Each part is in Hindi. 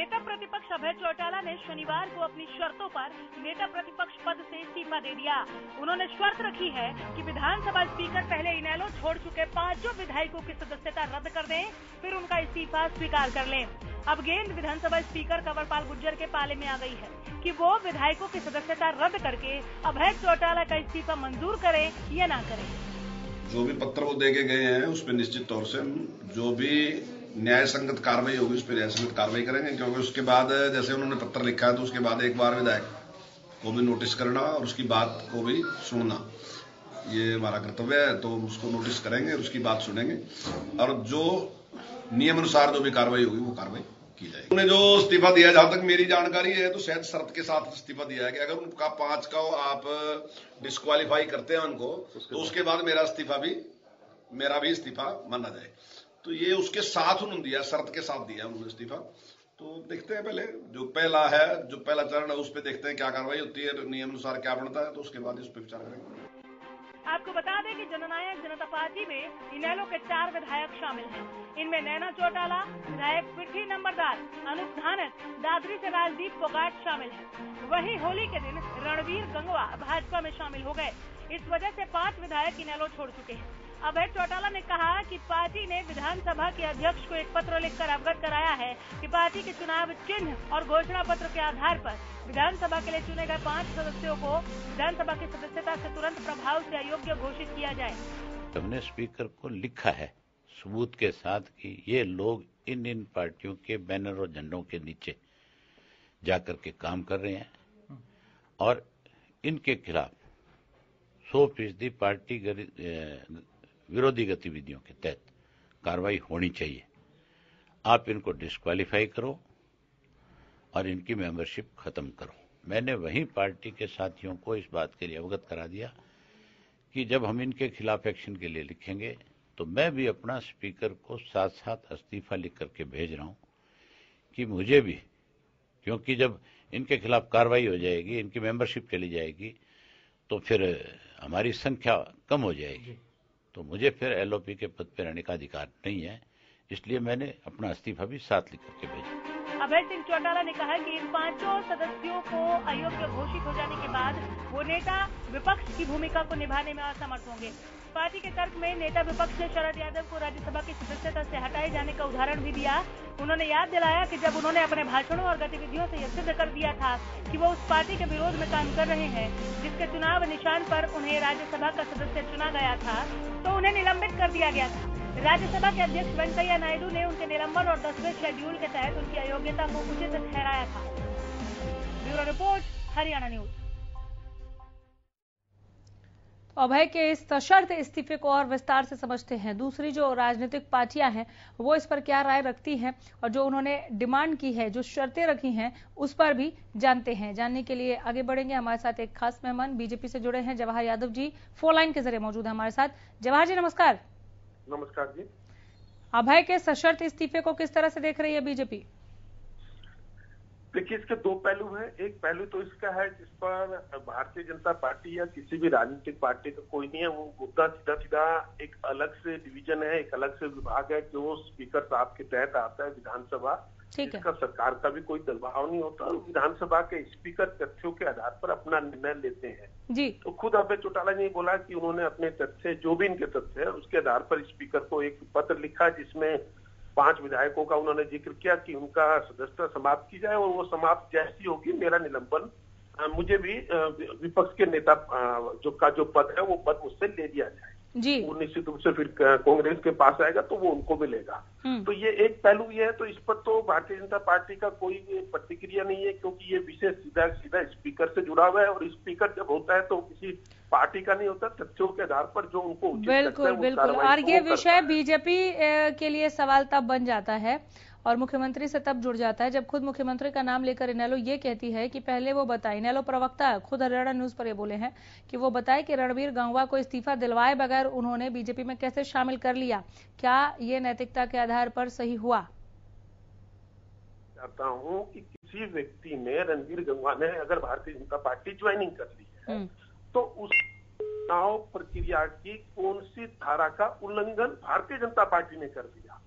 नेता प्रतिपक्ष अभय चौटाला ने शनिवार को अपनी शर्तों पर नेता प्रतिपक्ष पद से इस्तीफा दे दिया। उन्होंने शर्त रखी है कि विधानसभा स्पीकर पहले इनेलो छोड़ चुके 5 विधायकों की सदस्यता रद्द कर दें, फिर उनका इस्तीफा स्वीकार कर लें। अब गेंद विधानसभा स्पीकर कंवरपाल गुर्जर के पाले में आ गई है कि वो विधायकों की सदस्यता रद्द करके अभय चौटाला का इस्तीफा मंजूर करें या ना करें। जो भी पत्र वो दे के गए हैं उस पर निश्चित तौर से जो भी न्याय संगत कार्रवाई होगी उस पर न्याय संगत कार्रवाई करेंगे, क्योंकि उसके बाद जैसे उन्होंने पत्र लिखा है तो उसके बाद एक बार विधायक को भी नोटिस करना और उसकी बात को भी सुनना, ये हमारा कर्तव्य है। तो उसको नोटिस करेंगे और उसकी बात सुनेंगे और जो नियम अनुसार जो भी कार्रवाई होगी वो कार्रवाई की जाएगी। उन्होंने जो इस्तीफा दिया, जहां तक मेरी जानकारी है तो शायद शर्त के साथ इस्तीफा दिया है कि अगर उनका 5 का आप डिस्क्वालीफाई करते हैं उनको तो उसके बाद मेरा भी इस्तीफा माना जाए। तो ये उसके साथ उन्होंने दिया, शर्त के साथ दिया उन्होंने इस्तीफा। तो देखते हैं पहले जो पहला चरण है उस पर देखते हैं क्या कार्रवाई होती है, नियम अनुसार क्या बनता है, तो उसके बाद इस पर विचार करेंगे। आपको बता दें कि जननायक जनता पार्टी में इनेलो के 4 विधायक शामिल हैं। इनमें नैना चौटाला, विधायक पृथ्वी नंबरदार, अनूप धानक, दादरी से राजदीप फोगाट शामिल हैं। वहीं होली के दिन रणवीर गंगवा भाजपा में शामिल हो गए। इस वजह से 5 विधायक इनेलो छोड़ चुके हैं। अभय चौटाला ने कहा कि पार्टी ने विधानसभा के अध्यक्ष को एक पत्र लिखकर अवगत कराया है कि पार्टी के चुनाव चिन्ह और घोषणा पत्र के आधार पर विधानसभा के लिए चुने गए 5 सदस्यों को विधानसभा की सदस्यता से तुरंत प्रभाव से अयोग्य घोषित किया जाए। हमने स्पीकर को लिखा है सबूत के साथ कि ये लोग इन पार्टियों के बैनर और झंडों के नीचे जाकर के काम कर रहे हैं और इनके खिलाफ 100% पार्टी विरोधी गतिविधियों के तहत कार्रवाई होनी चाहिए। आप इनको डिस्क्वालीफाई करो और इनकी मेंबरशिप खत्म करो। मैंने वहीं पार्टी के साथियों को इस बात के लिए अवगत करा दिया कि जब हम इनके खिलाफ एक्शन के लिए लिखेंगे तो मैं भी अपना स्पीकर को साथ साथ इस्तीफा लिख करके भेज रहा हूं कि मुझे भी, क्योंकि जब इनके खिलाफ कार्रवाई हो जाएगी, इनकी मेंबरशिप चली जाएगी तो फिर हमारी संख्या कम हो जाएगी, तो मुझे फिर एलओपी के पद पर रहने का अधिकार नहीं है। इसलिए मैंने अपना इस्तीफा भी साथ लिख करके भेजा। अभय सिंह चौटाला ने कहा कि इन 5 सदस्यों को अयोग्य घोषित हो जाने के बाद वो नेता विपक्ष की भूमिका को निभाने में असमर्थ होंगे। पार्टी के तर्क में नेता विपक्ष ने शरद यादव को राज्यसभा की सदस्यता से हटाए जाने का उदाहरण भी दिया। उन्होंने याद दिलाया कि जब उन्होंने अपने भाषणों और गतिविधियों से यह सिद्ध कर दिया था कि वो उस पार्टी के विरोध में काम कर रहे हैं जिसके चुनाव निशान पर उन्हें राज्यसभा का सदस्य चुना गया था, तो उन्हें निलंबित कर दिया गया था। राज्यसभा के अध्यक्ष वेंकैया नायडू ने उनके निलंबन और 10वें शेड्यूल के तहत उनकी अयोग्यता को उचित ठहराया था। Bureau report, Haryana news. Abhay के इस सशर्त इस्तीफे को और विस्तार से समझते हैं। दूसरी जो राजनीतिक पार्टियां हैं वो इस पर क्या राय रखती हैं और जो उन्होंने डिमांड की है, जो शर्तें रखी हैं, उस पर भी जानते हैं। जानने के लिए आगे बढ़ेंगे। हमारे साथ एक खास मेहमान बीजेपी से जुड़े हैं, जवाहर यादव जी फोन लाइन के जरिए मौजूद है हमारे साथ। जवाहर जी नमस्कार। नमस्कार जी। अभय के सशर्त इस्तीफे को किस तरह से देख रही है बीजेपी? देखिए, इसके 2 पहलू हैं। एक पहलू तो इसका है जिस पर भारतीय जनता पार्टी या किसी भी राजनीतिक पार्टी का कोई नहीं है, वो मुद्दा सीधा एक अलग से डिवीजन है, एक अलग से विभाग है जो स्पीकर साहब के तहत आता है विधानसभा, जिसका सरकार का भी कोई दबाव नहीं होता और विधानसभा के स्पीकर तथ्यों के आधार पर अपना निर्णय लेते हैं जी। तो खुद अभय चौटाला ने बोला कि उन्होंने अपने तथ्य, जो भी इनके तथ्य है, उसके आधार पर स्पीकर को एक पत्र लिखा जिसमें 5 विधायकों का उन्होंने जिक्र किया कि उनका सदस्यता समाप्त की जाए और वो समाप्त जैसी होगी मेरा निलंबन, मुझे भी विपक्ष के नेता जो पद है वो पद मुझसे ले लिया जाए जी। वो निश्चित रूप से फिर कांग्रेस के पास आएगा तो वो उनको मिलेगा। तो ये एक पहलू ये है। तो इस पर तो भारतीय जनता पार्टी का कोई प्रतिक्रिया नहीं है, क्योंकि ये विषय सीधा स्पीकर से जुड़ा हुआ है और स्पीकर जब होता है तो किसी पार्टी का नहीं होता, तथ्यों के आधार पर जो उनको उचित लगता है, बिल्कुल। और ये विषय बीजेपी के लिए सवाल तब बन जाता है और मुख्यमंत्री से तब जुड़ जाता है जब खुद मुख्यमंत्री का नाम लेकर इनेलो ये कहती है कि पहले वो बताए, इनेलो प्रवक्ता खुद हरियाणा न्यूज पर ये बोले हैं कि वो बताए कि रणवीर गंगवा को इस्तीफा दिलवाए बगैर उन्होंने बीजेपी में कैसे शामिल कर लिया। क्या ये नैतिकता के आधार पर सही हुआ? चाहता हूँ कि किसी व्यक्ति ने, रणवीर गंगवा ने अगर भारतीय जनता पार्टी ज्वाइनिंग कर ली है तो उस चुनाव प्रक्रिया की कौन सी धारा का उल्लंघन भारतीय जनता पार्टी ने कर दिया?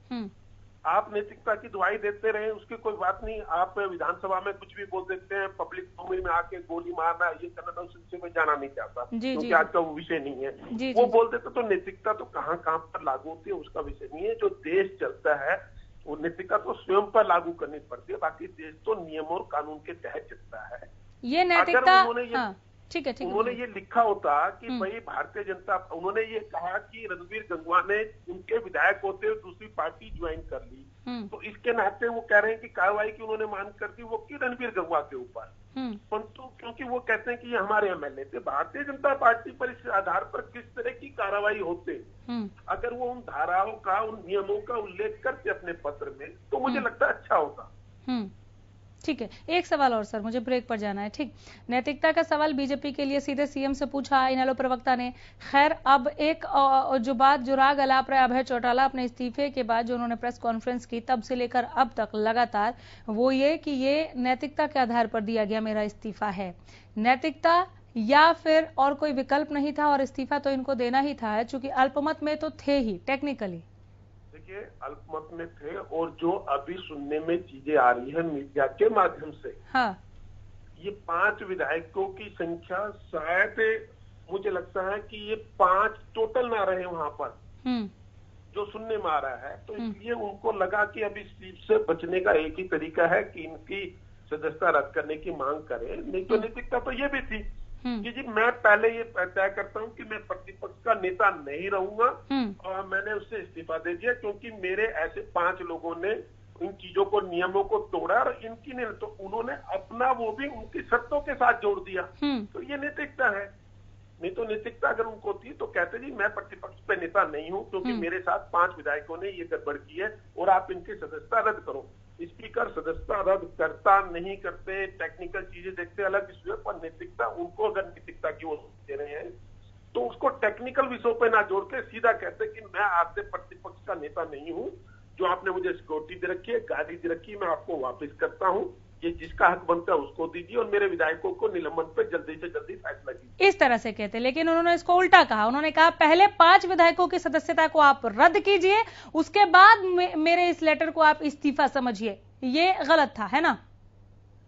आप नैतिकता की दुहाई देते रहे, उसकी कोई बात नहीं। आप विधानसभा में कुछ भी बोल देते हैं, पब्लिक भूमि में आके गोली मारना, ये करना, तो उस विषय में जाना नहीं चाहता, क्योंकि आज का वो विषय नहीं है। वो बोल देते तो नैतिकता तो कहाँ पर लागू होती है, उसका विषय नहीं है। जो देश चलता है वो नैतिकता तो स्वयं पर लागू करनी पड़ती है, बाकी देश तो नियम और कानून के तहत चलता है। ये नैतिकता, ठीक है, उन्होंने ये लिखा होता कि भाई भारतीय जनता, उन्होंने ये कहा कि रणवीर गंगवा ने उनके विधायक होते हुए दूसरी पार्टी ज्वाइन कर ली, तो इसके नाते वो कह रहे हैं कि कार्रवाई की उन्होंने मांग कर दी, वो की रणवीर गंगवा के ऊपर, परंतु क्योंकि वो कहते हैं कि ये हमारे एमएलए थे। भारतीय जनता पार्टी पर इस आधार पर किस तरह की कार्रवाई होते, अगर वो उन धाराओं का, उन नियमों का उल्लेख करते अपने पत्र में, तो मुझे लगता है अच्छा होता। ठीक है, एक सवाल और सर, मुझे ब्रेक पर जाना है। ठीक, नैतिकता का सवाल बीजेपी के लिए सीधे सीएम से पूछा इनेलो प्रवक्ता ने। खैर, अब एक जो बात जो राग अलाप रहा अभय चौटाला अपने इस्तीफे के बाद जो उन्होंने प्रेस कॉन्फ्रेंस की, तब से लेकर अब तक लगातार, वो ये कि ये नैतिकता के आधार पर दिया गया मेरा इस्तीफा है। नैतिकता या फिर और कोई विकल्प नहीं था और इस्तीफा तो इनको देना ही था, चूंकि अल्पमत में तो थे ही टेक्निकली। देखिए, अल्पमत में थे, और जो अभी सुनने में चीजें आ रही है मीडिया के माध्यम से, हाँ, ये 5 विधायकों की संख्या शायद मुझे लगता है कि ये 5 टोटल ना रहे वहां पर, जो सुनने में आ रहा है। तो इसलिए उनको लगा कि अब इस सीट से बचने का एक ही तरीका है कि इनकी सदस्यता रद्द करने की मांग करें। नहीं तो नैतिकता तो ये भी थी कि जी मैं पहले ये तय करता हूं कि मैं प्रतिपक्ष का नेता नहीं रहूंगा, और मैंने उससे इस्तीफा दे दिया क्योंकि मेरे ऐसे 5 लोगों ने इन चीजों को, नियमों को तोड़ा, और इनकी ने तो उन्होंने अपना वो भी उनकी शर्तों के साथ जोड़ दिया। तो ये नैतिकता है। नहीं तो नैतिकता अगर उनको थी तो कहते जी मैं प्रतिपक्ष पे नेता नहीं हूं क्योंकि मेरे साथ 5 विधायकों ने ये गड़बड़ की है और आप इनकी सदस्यता रद्द करो। स्पीकर सदस्यता रद्द करता नहीं करते, टेक्निकल चीजें देखते, अलग विषय पर नैतिकता, उनको अगर नैतिकता की वो दे रहे हैं तो उसको टेक्निकल विषयों पे ना जोड़ के सीधा कहते कि मैं आपसे प्रतिपक्ष का नेता नहीं हूं, जो आपने मुझे सिक्योरिटी दे रखी है, गाड़ी दे रखी है, मैं आपको वापस करता हूं, ये जिसका हक बनता है उसको दीजिए और मेरे विधायकों को निलंबन पे जल्दी से जल्दी फैसला कीजिए। इस तरह से कहते, लेकिन उन्होंने इसको उल्टा कहा। उन्होंने कहा पहले 5 विधायकों की सदस्यता को आप रद्द कीजिए, उसके बाद मेरे इस लेटर को आप इस्तीफा समझिए। ये गलत था, है ना?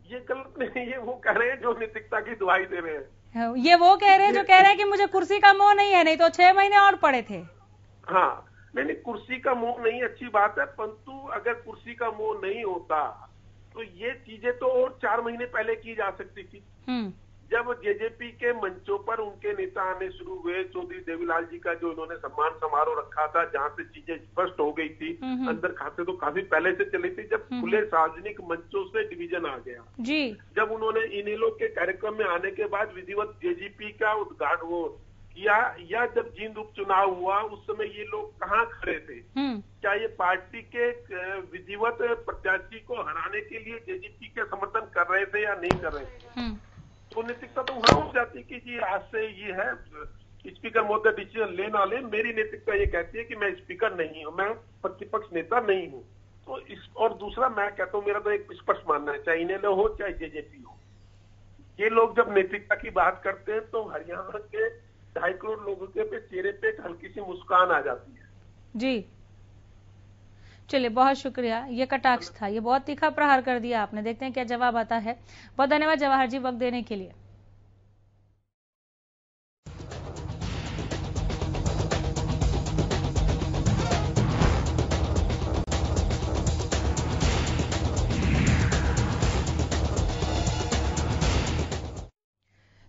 ये गलत नहीं, ये वो कह रहे हैं जो नैतिकता की दुहाई दे रहे हैं। ये वो कह रहे हैं जो कह रहे हैं कि मुझे कुर्सी का मोह नहीं है, नहीं तो 6 महीने और पड़े थे। हाँ, नहीं, कुर्सी का मोह नहीं, अच्छी बात है, परंतु अगर कुर्सी का मोह नहीं होता तो ये चीजें तो और 4 महीने पहले की जा सकती थी। जब जेजेपी के मंचों पर उनके नेता आने शुरू हुए, चौधरी देवीलाल जी का जो इन्होंने सम्मान समारोह रखा था, जहां से चीजें स्पष्ट हो गई थी, अंदर खाते तो काफी पहले से चली थी, जब खुले सार्वजनिक मंचों से डिवीजन आ गया जी, जब उन्होंने इनेलो के कार्यक्रम में आने के बाद विधिवत जेजेपी का उद्घाटन वो किया, या जब जींद उपचुनाव हुआ उस समय ये लोग कहाँ खड़े थे? क्या ये पार्टी के विधिवत प्रत्याशी को हराने के लिए जेजेपी के समर्थन कर रहे थे या नहीं कर रहे थे? तो नैतिकता तो वहां हो जाती कि जी आज से ये है, स्पीकर महोदय डिसीजन ले ना ले, मेरी नैतिकता ये कहती है कि मैं स्पीकर नहीं हूँ, मैं प्रतिपक्ष नेता नहीं हूँ। तो इस, और दूसरा मैं कहता हूँ, मेरा तो एक स्पष्ट मानना है, चाहे इनेलो हो चाहे जेजेपी हो, ये लोग जब नैतिकता की बात करते हैं तो हरियाणा के 2.5 करोड़ लोगों के चेहरे पे एक हल्की सी मुस्कान आ जाती है। जी, चलिए, बहुत शुक्रिया। ये कटाक्ष था, ये बहुत तीखा प्रहार कर दिया आपने। देखते हैं क्या जवाब आता है। बहुत धन्यवाद जवाहर जी वक्त देने के लिए।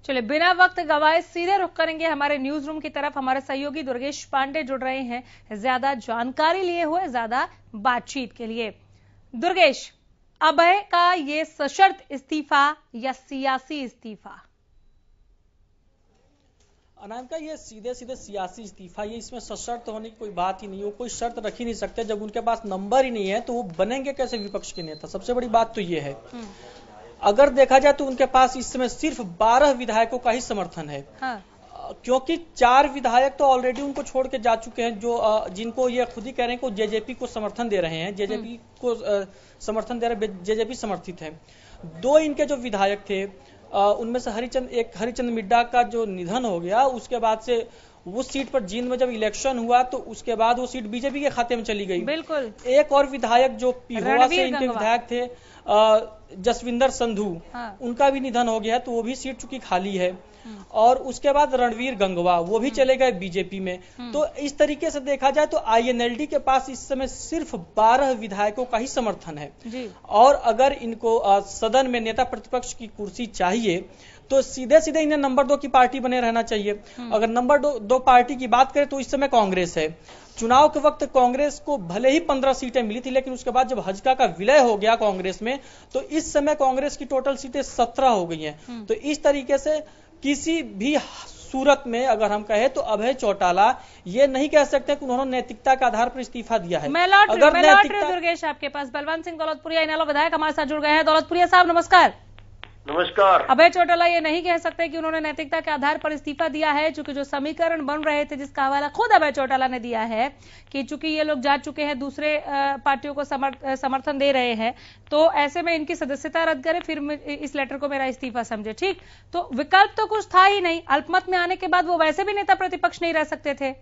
चलिए, बिना वक्त गवाए सीधे रुख करेंगे हमारे न्यूज रूम की तरफ। हमारे सहयोगी दुर्गेश पांडे जुड़ रहे हैं ज्यादा जानकारी लिए हुए, ज्यादा बातचीत के लिए। दुर्गेश, अभय का ये सशर्त इस्तीफा या सियासी इस्तीफा? अनामिका, ये सीधे सीधे सियासी इस्तीफा, ये इसमें सशर्त होने की कोई बात ही नहीं है। वो कोई शर्त रख ही नहीं सकते, जब उनके पास नंबर ही नहीं है तो वो बनेंगे कैसे विपक्ष के नेता? सबसे बड़ी बात तो ये है। अगर देखा जाए तो उनके पास इस समय सिर्फ 12 विधायकों का ही समर्थन है। हाँ। क्योंकि 4 विधायक तो ऑलरेडी उनको छोड़ के जा चुके हैं, जो जिनको ये खुद ही कह रहे हैं कि जेजेपी को समर्थन दे रहे हैं, जेजेपी को समर्थन दे रहे, जेजेपी समर्थित है। 2 इनके जो विधायक थे उनमें से हरिचंद मिड्डा का जो निधन हो गया, उसके बाद से उस सीट पर जींद में जब इलेक्शन हुआ तो उसके बाद वो सीट बीजेपी के खाते में चली गई। बिल्कुल। एक और विधायक जो पिहोवा से इनके विधायक थे जसविंदर संधू, हाँ। उनका भी निधन हो गया है, तो वो भी सीट चूंकि खाली है। और उसके बाद रणवीर गंगवा, वो भी चले गए बीजेपी में। तो इस तरीके से देखा जाए तो आईएनएलडी के पास इस समय सिर्फ 12 विधायकों का ही समर्थन है जी। और अगर इनको सदन में नेता प्रतिपक्ष की कुर्सी चाहिए तो सीधे सीधे इन्हें नंबर 2 की पार्टी बने रहना चाहिए। अगर नंबर 2 पार्टी की बात करें तो इस समय कांग्रेस है। चुनाव के वक्त कांग्रेस को भले ही 15 सीटें मिली थी, लेकिन उसके बाद जब हजका का विलय हो गया कांग्रेस में, तो इस समय कांग्रेस की टोटल सीटें 17 हो गई हैं। तो इस तरीके से किसी भी सूरत में अगर हम कहें तो अभय चौटाला ये नहीं कह सकते कि उन्होंने नैतिकता के आधार पर इस्तीफा दिया है। मैं लौट रही दुर्गेश आपके पास। बलवंत सिंह दौलतपुरिया इनेलो विधायक हमारे साथ जुड़ गए हैं। दौलतपुरिया साहब नमस्कार। नमस्कार। अभय चौटाला ये नहीं कह सकते कि उन्होंने नैतिकता के आधार पर इस्तीफा दिया है, चूंकि जो समीकरण बन रहे थे जिसका हवाला खुद अभय चौटाला ने दिया है कि चूंकि ये लोग जा चुके हैं, दूसरे पार्टियों को समर्थन दे रहे हैं, तो ऐसे में इनकी सदस्यता रद्द करें, फिर इस लेटर को मेरा इस्तीफा समझे। ठीक, तो विकल्प तो कुछ था ही नहीं। अल्पमत में आने के बाद वो वैसे भी नेता प्रतिपक्ष नहीं रह सकते थे।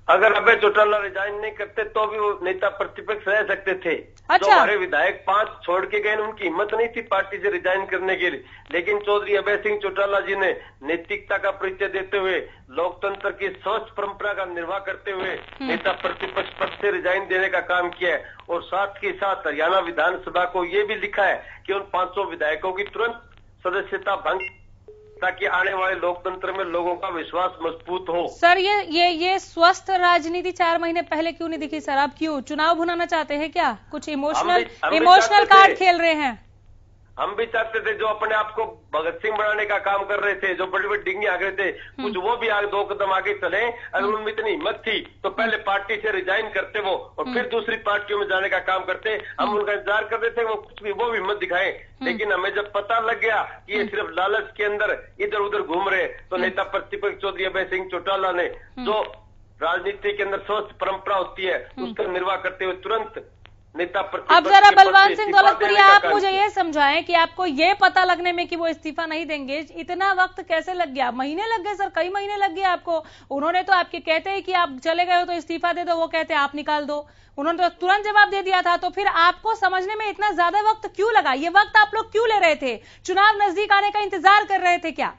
अगर अभय चौटाला रिजाइन नहीं करते तो भी वो नेता प्रतिपक्ष रह सकते थे। अच्छा। जो हमारे विधायक 5 छोड़ के गए, उनकी हिम्मत नहीं थी पार्टी से रिजाइन करने के लिए, लेकिन चौधरी अभय सिंह चौटाला जी ने नैतिकता का परिचय देते हुए, लोकतंत्र की स्वच्छ परंपरा का निर्वाह करते हुए नेता प्रतिपक्ष पद से रिजाइन देने का काम किया है। और साथ ही साथ हरियाणा विधानसभा को ये भी लिखा है कि उन 500 विधायकों की तुरंत सदस्यता भंग, ताकि आने वाले लोकतंत्र में लोगों का विश्वास मजबूत हो। सर ये स्वस्थ राजनीति 4 महीने पहले क्यों नहीं दिखी सर? आप क्यों चुनाव भुनाना चाहते हैं क्या? कुछ इमोशनल कार्ड खेल रहे हैं? हम भी चाहते थे, जो अपने आप को भगत सिंह बनाने का काम कर रहे थे, जो बड़ी बड़ी डिग्री आ गए थे, कुछ वो भी आगे 2 कदम आगे चले। अगर उनमें इतनी हिम्मत थी तो पहले पार्टी से रिजाइन करते वो, और फिर दूसरी पार्टियों में जाने का काम करते। हम उनका इंतजार कर रहे थे, वो कुछ भी वो हिम्मत दिखाएं। लेकिन हमें जब पता लग गया कि ये सिर्फ लालच के अंदर इधर उधर घूम रहे, तो नेता प्रतिपक्ष चौधरी अभय सिंह चौटाला ने, जो राजनीति के अंदर स्वस्थ परंपरा होती है, उसका निर्वाह करते हुए तुरंत नेता प्रतिपक्ष। अब जरा बलवंत सिंह दौलतपुरिया आप मुझे ये समझाएं कि आपको ये पता लगने में कि वो इस्तीफा नहीं देंगे इतना वक्त कैसे लग गया? महीने लग गए सर, कई महीने लग गए आपको। उन्होंने तो आपके कहते हैं कि आप चले गए हो तो इस्तीफा दे दो, वो कहते हैं आप निकाल दो। उन्होंने तो तुरंत जवाब दे दिया था। तो फिर आपको समझने में इतना ज्यादा वक्त क्यों लगा? ये वक्त आप लोग क्यों ले रहे थे? चुनाव नजदीक आने का इंतजार कर रहे थे क्या?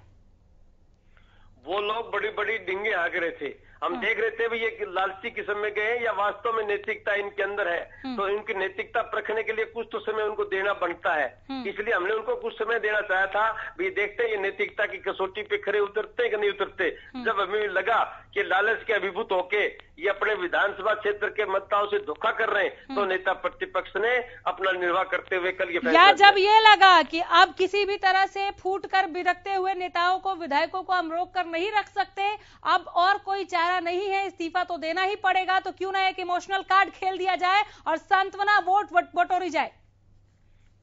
वो लोग बड़ी बड़ी डिंगे हाँक रहे थे। हम देख रहे थे भी ये लालची किस्म में गए या वास्तव में नैतिकता इनके अंदर है। तो इनकी नैतिकता परखने के लिए कुछ तो समय उनको देना बनता है। इसलिए हमने उनको कुछ समय देना चाहा था। भी देखते हैं ये नैतिकता की कसौटी पे खरे उतरते कि नहीं उतरते। जब हमें लगा कि लालच के अभिभूत होके ये अपने विधानसभा क्षेत्र के मतदाताओं से धोखा कर रहे हैं, तो नेता प्रतिपक्ष ने अपना निर्वाह करते हुए कल ये फैसला या जब ये लगा कि अब किसी भी तरह से फूट कर बिदकते हुए नेताओं को, विधायकों को हम रोक कर नहीं रख सकते, अब और कोई चारा नहीं है, इस्तीफा तो देना ही पड़ेगा, तो क्यों ना एक इमोशनल कार्ड खेल दिया जाए और सांत्वना वोट बटोरी जाए?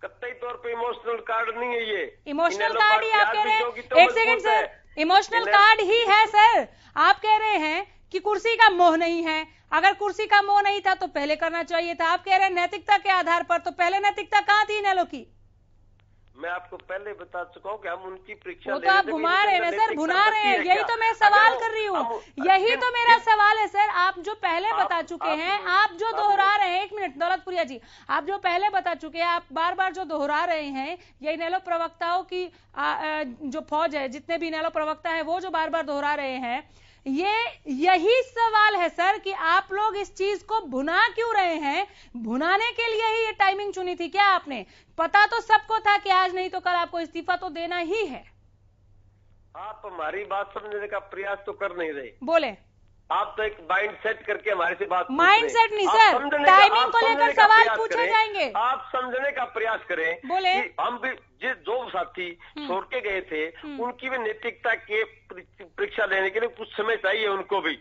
कतई तौर पे इमोशनल कार्ड नहीं है ये। इमोशनल कार्ड ही आप कह रहे हैं। एक सेकंड सर, इमोशनल कार्ड ही है सर। आप कह रहे हैं कि कुर्सी का मोह नहीं है। अगर कुर्सी का मोह नहीं था तो पहले करना चाहिए था। आप कह रहे हैं नैतिकता के आधार पर, तो पहले नैतिकता कहाँ थी इनेलो की? मैं आपको पहले बता चुका हूँ कि हम उनकी परीक्षा वो तो आप घुमा रहे हैं सर, भुना रहे हैं। यही तो मैं सवाल कर रही हूँ, यही तो मेरा सवाल है सर। आप जो पहले बता चुके हैं, आप जो दोहरा रहे हैं, 1 मिनट दौलतपुरिया जी, आप जो पहले बता चुके हैं, आप बार बार जो दोहरा रहे हैं, ये इनेलो प्रवक्ताओं की जो फौज है, जितने भी इनेलो प्रवक्ता है, वो जो बार बार दोहरा रहे हैं, यही सवाल है सर कि आप लोग इस चीज को भुना क्यों रहे हैं? भुनाने के लिए ही ये टाइमिंग चुनी थी क्या आपने? पता तो सबको था कि आज नहीं तो कल आपको इस्तीफा तो देना ही है। आप हमारी बात समझने का प्रयास तो कर नहीं रहे। बोले आप तो एक माइंड सेट करके हमारे से बात, माइंड सेट नहीं सर, टाइमिंग को लेकर सवाल पूछे जाएंगे। आप समझने का प्रयास करें। बोले हम भी जो साथी छोड़ के गए थे, उनकी भी नैतिकता के परीक्षा लेने के लिए कुछ समय चाहिए उनको भी।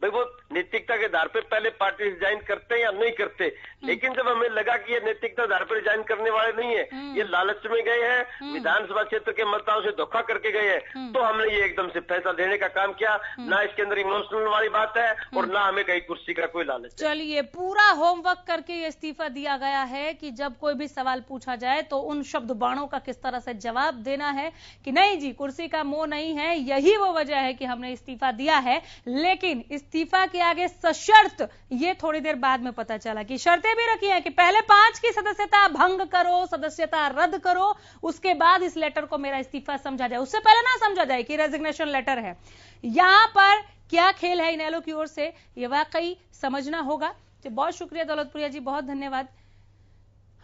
भाई वो नैतिकता के आधार पर पहले पार्टी रिजाइन करते हैं या नहीं करते, लेकिन जब हमें लगा कि ये नैतिकता आधार पर रिजाइन करने वाले नहीं है, ये लालच में गए हैं, विधानसभा क्षेत्र के मतदाताओं से धोखा करके गए हैं, तो हमने ये एकदम से फैसला लेने का काम किया। ना इसके अंदर इमोशनल वाली बात है और ना हमें कहीं कुर्सी का कोई लालच। चलिए, पूरा होमवर्क करके ये इस्तीफा दिया गया है कि जब कोई भी सवाल पूछा जाए तो उन शब्द बाणों का किस तरह से जवाब देना है कि नहीं जी, कुर्सी का मोह नहीं है, यही वो वजह है कि हमने इस्तीफा दिया है। लेकिन इस्तीफा के आगे सशर्त, ये थोड़ी देर बाद में पता चला कि शर्तें भी रखी हैं कि पहले 5 की सदस्यता भंग करो, सदस्यता रद्द करो, उसके बाद इस लेटर को मेरा इस्तीफा समझा जाए। उससे पहले ना समझा जाए कि रेजिग्नेशन लेटर है। यहां पर क्या खेल है इनेलो की ओर से, ये वाकई समझना होगा। तो बहुत शुक्रिया दौलतपुरिया जी, बहुत धन्यवाद।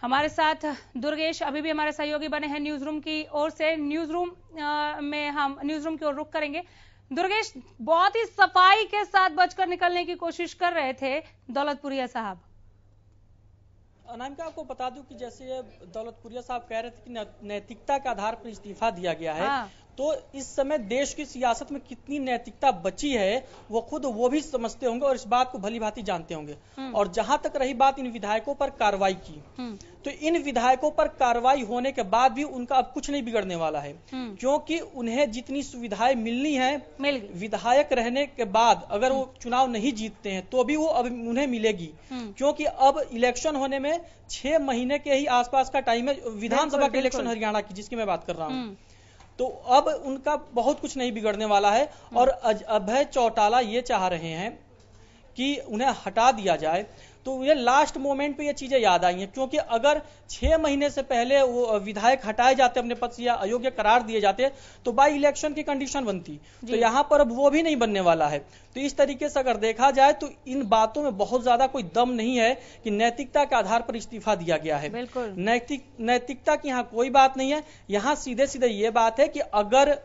हमारे साथ दुर्गेश अभी भी हमारे सहयोगी बने हैं न्यूज रूम की ओर से। न्यूज रूम में हम न्यूज रूम की ओर रुख करेंगे। दुर्गेश, बहुत ही सफाई के साथ बचकर निकलने की कोशिश कर रहे थे दौलतपुरिया साहब। अनामिका, आपको बता दूं कि जैसे दौलतपुरिया साहब कह रहे थे कि नैतिकता के आधार पर इस्तीफा दिया गया है, तो इस समय देश की सियासत में कितनी नैतिकता बची है वो भी समझते होंगे और इस बात को भली भांति जानते होंगे। और जहां तक रही बात इन विधायकों पर कार्रवाई की, तो इन विधायकों पर कार्रवाई होने के बाद भी उनका अब कुछ नहीं बिगड़ने वाला है, क्योंकि उन्हें जितनी सुविधाएं मिलनी है विधायक रहने के बाद, अगर वो चुनाव नहीं जीतते हैं तो भी वो अब उन्हें मिलेगी, क्योंकि अब इलेक्शन होने में 6 महीने के ही आसपास का टाइम है, विधानसभा के इलेक्शन हरियाणा की जिसकी मैं बात कर रहा हूँ। तो अब उनका बहुत कुछ नहीं बिगड़ने वाला है। और अभय चौटाला ये चाह रहे हैं कि उन्हें हटा दिया जाए, तो ये लास्ट मोमेंट पे ये चीजें याद आई हैं, क्योंकि अगर 6 महीने से पहले वो विधायक हटाए जाते अपने पद से या अयोग्य करार दिए जाते तो बाई इलेक्शन की कंडीशन बनती, तो यहाँ पर अब वो भी नहीं बनने वाला है। तो इस तरीके से अगर देखा जाए तो इन बातों में बहुत ज्यादा कोई दम नहीं है कि नैतिकता के आधार पर इस्तीफा दिया गया है। नैतिकता की यहाँ कोई बात नहीं है। यहाँ सीधे सीधे ये बात है कि अगर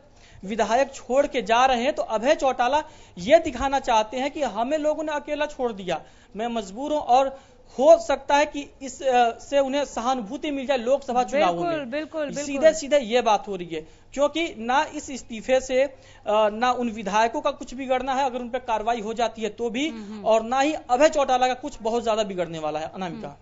विधायक छोड़ के जा रहे हैं तो अभय चौटाला ये दिखाना चाहते हैं कि हमें लोगों ने अकेला छोड़ दिया, मैं मजबूर हूं, और हो सकता है कि इस से उन्हें सहानुभूति मिल जाए लोकसभा चुनावों में। बिल्कुल। सीधे सीधे ये बात हो रही है, क्योंकि ना इस इस्तीफे से ना उन विधायकों का कुछ बिगड़ना है अगर उन पर कार्रवाई हो जाती है तो भी, और ना ही अभय चौटाला का कुछ बहुत ज्यादा बिगड़ने वाला है। अनामिका,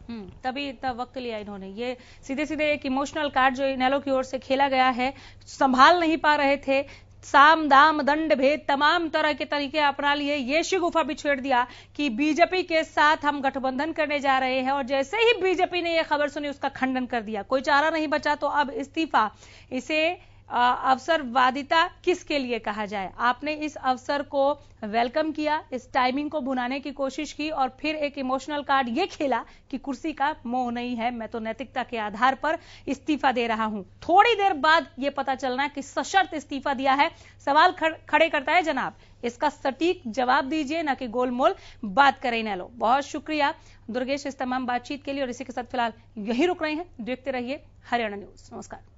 तभी इतना वक्त लिया इन्होंने। ये सीधे सीधे एक इमोशनल कार्ड जो इनेलो की ओर से खेला गया है, संभाल नहीं पा रहे थे, साम दाम दंड भेद तमाम तरह के तरीके अपना लिए, ये शिगुफा भी छेड़ दिया कि बीजेपी के साथ हम गठबंधन करने जा रहे हैं, और जैसे ही बीजेपी ने यह खबर सुनी उसका खंडन कर दिया। कोई चारा नहीं बचा तो अब इस्तीफा। इसे अवसरवादिता किसके लिए कहा जाए? आपने इस अवसर को वेलकम किया, इस टाइमिंग को भुनाने की कोशिश की, और फिर एक इमोशनल कार्ड ये खेला कि कुर्सी का मोह नहीं है, मैं तो नैतिकता के आधार पर इस्तीफा दे रहा हूं। थोड़ी देर बाद ये पता चलना कि सशर्त इस्तीफा दिया है। सवाल खड़े करता है जनाब, इसका सटीक जवाब दीजिए, ना कि गोलमोल बात करें इनेलो। बहुत शुक्रिया दुर्गेश इस तमाम बातचीत के लिए, और इसी के साथ फिलहाल यही रुक रहे हैं। देखते रहिए हरियाणा न्यूज। नमस्कार।